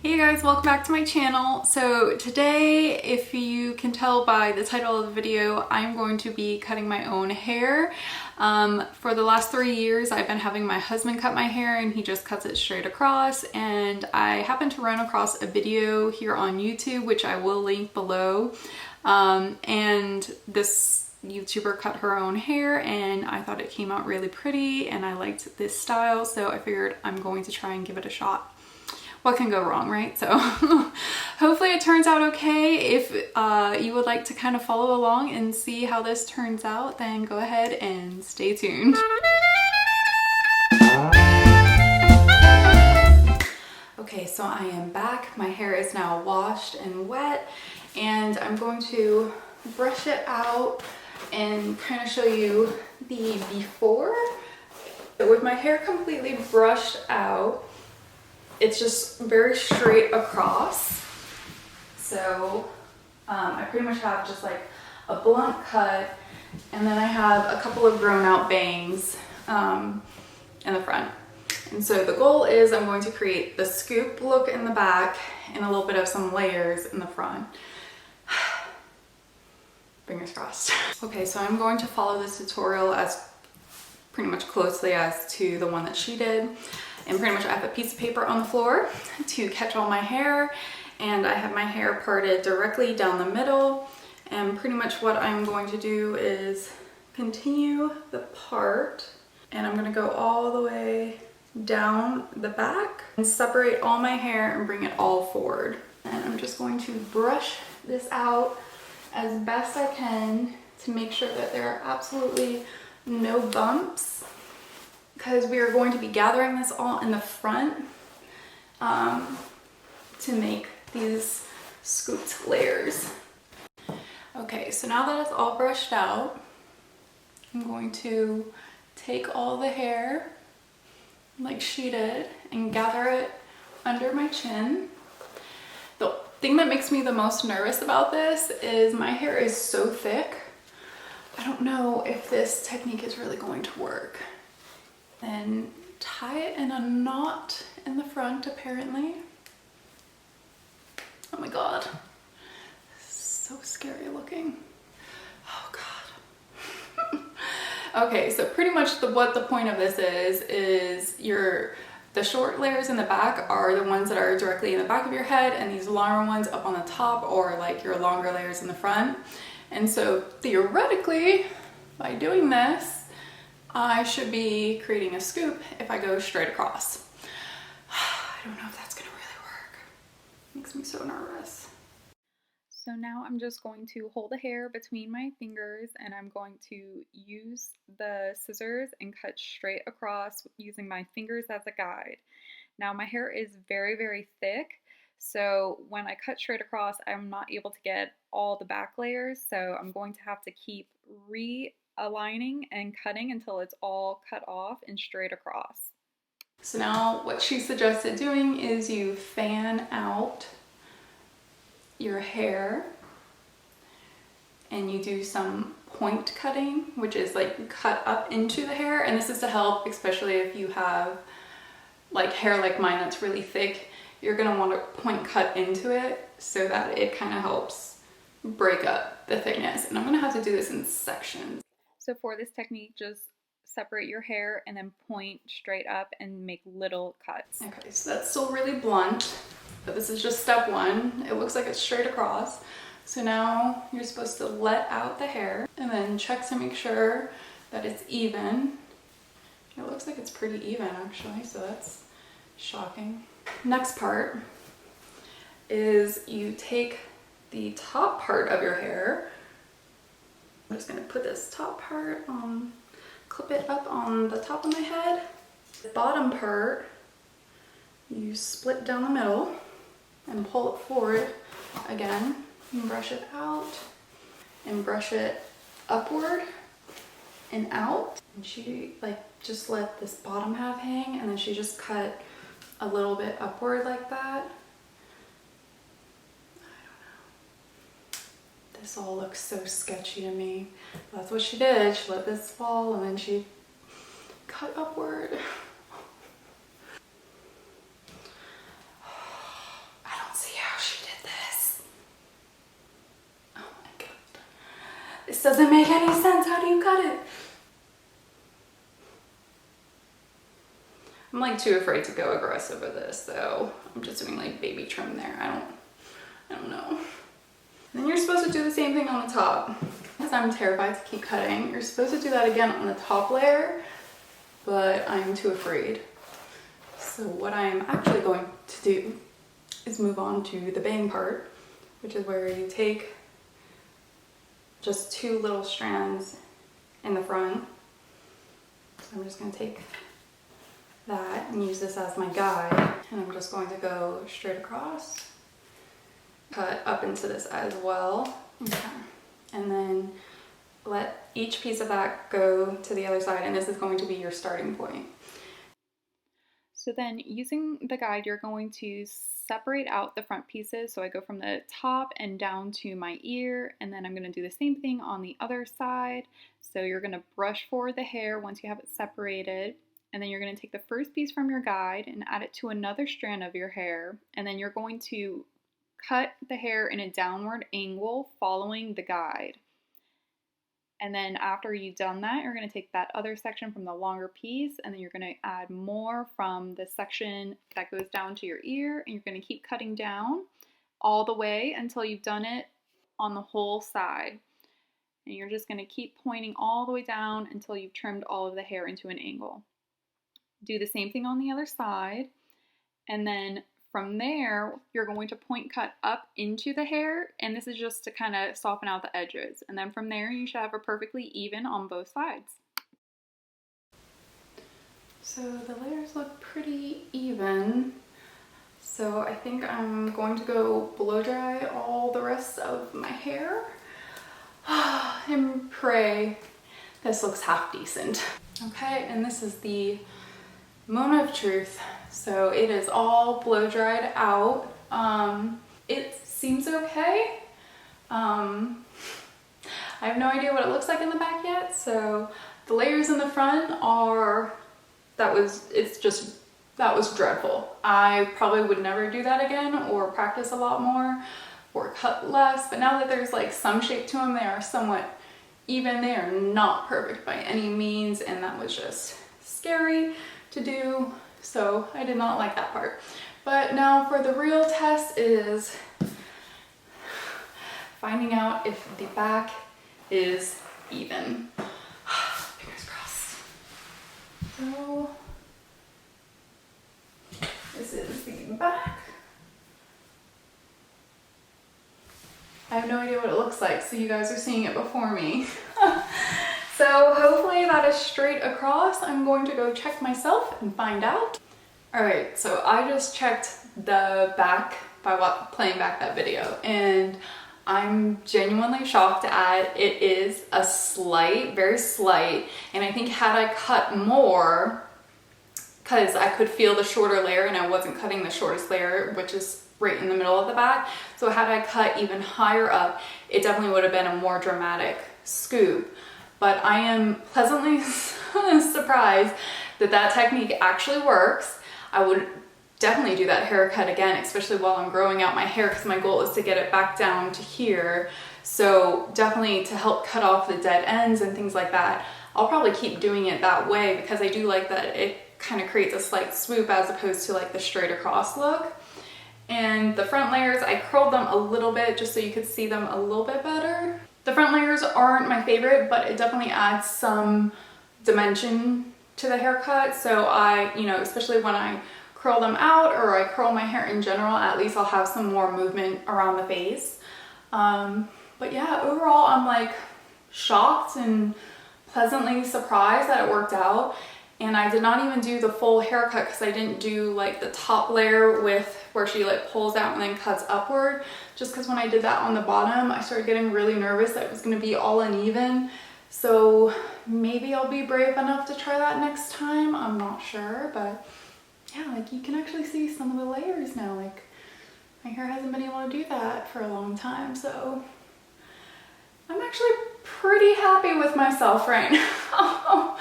Hey guys, welcome back to my channel. So today, if you can tell by the title of the video, I'm going to be cutting my own hair. For the last 3 years, I've been having my husband cut my hair and he just cuts it straight across. And I happened to run across a video here on YouTube, which I will link below. And this YouTuber cut her own hair and I thought it came out really pretty and I liked this style. So I figured I'm going to try and give it a shot. What can go wrong, right? So hopefully it turns out okay. If you would like to kind of follow along and see how this turns out, then go ahead and stay tuned. Okay, so I am back. My hair is now washed and wet, and I'm going to brush it out and kind of show you the before. With my hair completely brushed out, it's just very straight across. So I pretty much have just like a blunt cut, and then I have a couple of grown out bangs in the front. And so the goal is I'm going to create the scoop look in the back and a little bit of some layers in the front. Fingers crossed. Okay, so I'm going to follow this tutorial as pretty much closely as to the one that she did. And pretty much I have a piece of paper on the floor to catch all my hair, and I have my hair parted directly down the middle. And pretty much what I'm going to do is continue the part, and I'm gonna go all the way down the back and separate all my hair and bring it all forward. And I'm just going to brush this out as best I can to make sure that there are absolutely no bumps, because we are going to be gathering this all in the front to make these scooped layers. Okay, so now that it's all brushed out, I'm going to take all the hair like she did and gather it under my chin. The thing that makes me the most nervous about this is my hair is so thick. I don't know if this technique is really going to work. Then tie it in a knot in the front, apparently. Oh my god, so scary looking. Oh god. Okay, so pretty much what the point of this is the short layers in the back are the ones that are directly in the back of your head, and these longer ones up on the top, or like your longer layers in the front. And so theoretically, by doing this, I should be creating a scoop if I go straight across. I don't know if that's gonna really work. Makes me so nervous. So now I'm just going to hold the hair between my fingers, and I'm going to use the scissors and cut straight across using my fingers as a guide. Now my hair is very, very thick, so when I cut straight across, I'm not able to get all the back layers, so I'm going to have to keep realigning and cutting until it's all cut off and straight across. So now what she suggested doing is you fan out your hair and you do some point cutting, which is like cut up into the hair. And this is to help, especially if you have like hair like mine that's really thick, you're gonna want to point cut into it so that it kind of helps break up the thickness. And I'm gonna have to do this in sections. So for this technique, just separate your hair and then point straight up and make little cuts. Okay, so that's still really blunt, but this is just step one. It looks like it's straight across. So now you're supposed to let out the hair and then check to make sure that it's even. It looks like it's pretty even actually, so that's shocking. Next part is you take the top part of your hair. I'm just gonna put this top part on, clip it up on the top of my head. The bottom part, you split down the middle and pull it forward again and brush it out and brush it upward and out. And she like just let this bottom half hang, and then she just cut a little bit upward like that. This all looks so sketchy to me. That's what she did. She let this fall and then she cut upward. she did this. Oh my god. This doesn't make any sense. How do you cut it? I'm like too afraid to go aggressive with this, so I'm just doing like baby trim there. I don't know. And then you're supposed to do the same thing on the top. Because I'm terrified to keep cutting. You're supposed to do that again on the top layer, but I'm too afraid. So what I'm actually going to do is move on to the bang part, which is where you take just 2 little strands in the front. So I'm just going to take that and use this as my guide, and I'm just going to go straight across, cut up into this as well, okay. And then let each piece of that go to the other side, and this is going to be your starting point. So then using the guide, you're going to separate out the front pieces. So I go from the top and down to my ear, and then I'm going to do the same thing on the other side. So you're going to brush forward the hair once you have it separated, and then you're going to take the first piece from your guide and add it to another strand of your hair, and then you're going to cut the hair in a downward angle following the guide. And then after you've done that, you're going to take that other section from the longer piece, and then you're going to add more from the section that goes down to your ear, and you're going to keep cutting down all the way until you've done it on the whole side. And you're just going to keep pointing all the way down until you've trimmed all of the hair into an angle. Do the same thing on the other side, and then from there, you're going to point cut up into the hair, and this is just to kind of soften out the edges. And then from there, you should have a perfectly even on both sides. So the layers look pretty even. So I think I'm going to go blow dry all the rest of my hair and pray this looks half decent. Okay, and this is the moment of truth. So it is all blow dried out. It seems okay. I have no idea what it looks like in the back yet. So the layers in the front are, that was dreadful. I probably would never do that again, or practice a lot more, or cut less. But now that there's like some shape to them, they are somewhat even. They are not perfect by any means, and that was just scary to do. So I did not like that part. But now for the real test is finding out if the back is even. Fingers crossed. So this is the back. I have no idea what it looks like, so you guys are seeing it before me. So hopefully that is straight across. I'm going to go check myself and find out. All right, so I just checked the back by playing back that video, and I'm genuinely shocked at it is a slight, very slight, and I think had I cut more, because I could feel the shorter layer and I wasn't cutting the shortest layer, which is right in the middle of the back. So had I cut even higher up, it definitely would have been a more dramatic scoop. But I am pleasantly surprised that that technique actually works. I would definitely do that haircut again, especially while I'm growing out my hair, because my goal is to get it back down to here. So definitely to help cut off the dead ends and things like that. I'll probably keep doing it that way because I do like that it kind of creates a slight swoop as opposed to like the straight across look. And the front layers, I curled them a little bit just so you could see them a little bit better. The front layers aren't my favorite, but it definitely adds some dimension to the haircut. So I, especially when I curl them out or I curl my hair in general, at least I'll have some more movement around the face. But yeah, overall I'm like shocked and pleasantly surprised that it worked out. And I did not even do the full haircut because I didn't do like the top layer with where she like pulls out and then cuts upward, just because when I did that on the bottom, I started getting really nervous that it was going to be all uneven. So maybe I'll be brave enough to try that next time. I'm not sure, but yeah, like you can actually see some of the layers now. Like my hair hasn't been able to do that for a long time. So I'm actually pretty happy with myself right now.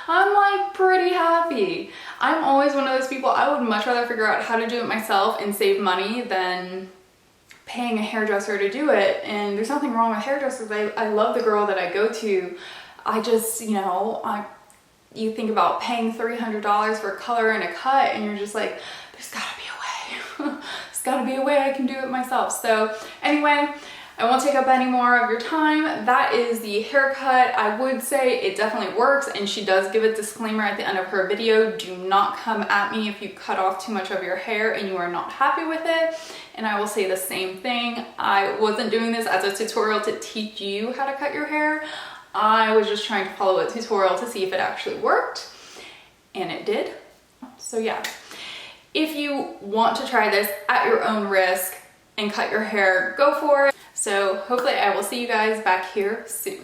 I'm like pretty happy. I'm always one of those people, I would much rather figure out how to do it myself and save money than paying a hairdresser to do it. And there's nothing wrong with hairdressers. I love the girl that I go to. I just, you know, you think about paying $300 for a color and a cut, and you're just like, there's gotta be a way. There's gotta be a way I can do it myself. So anyway, I won't take up any more of your time. That is the haircut. I would say it definitely works, and she does give a disclaimer at the end of her video. Do not come at me if you cut off too much of your hair and you are not happy with it. And I will say the same thing. I wasn't doing this as a tutorial to teach you how to cut your hair. I was just trying to follow a tutorial to see if it actually worked, and it did. So yeah, if you want to try this at your own risk and cut your hair, go for it. So hopefully I will see you guys back here soon.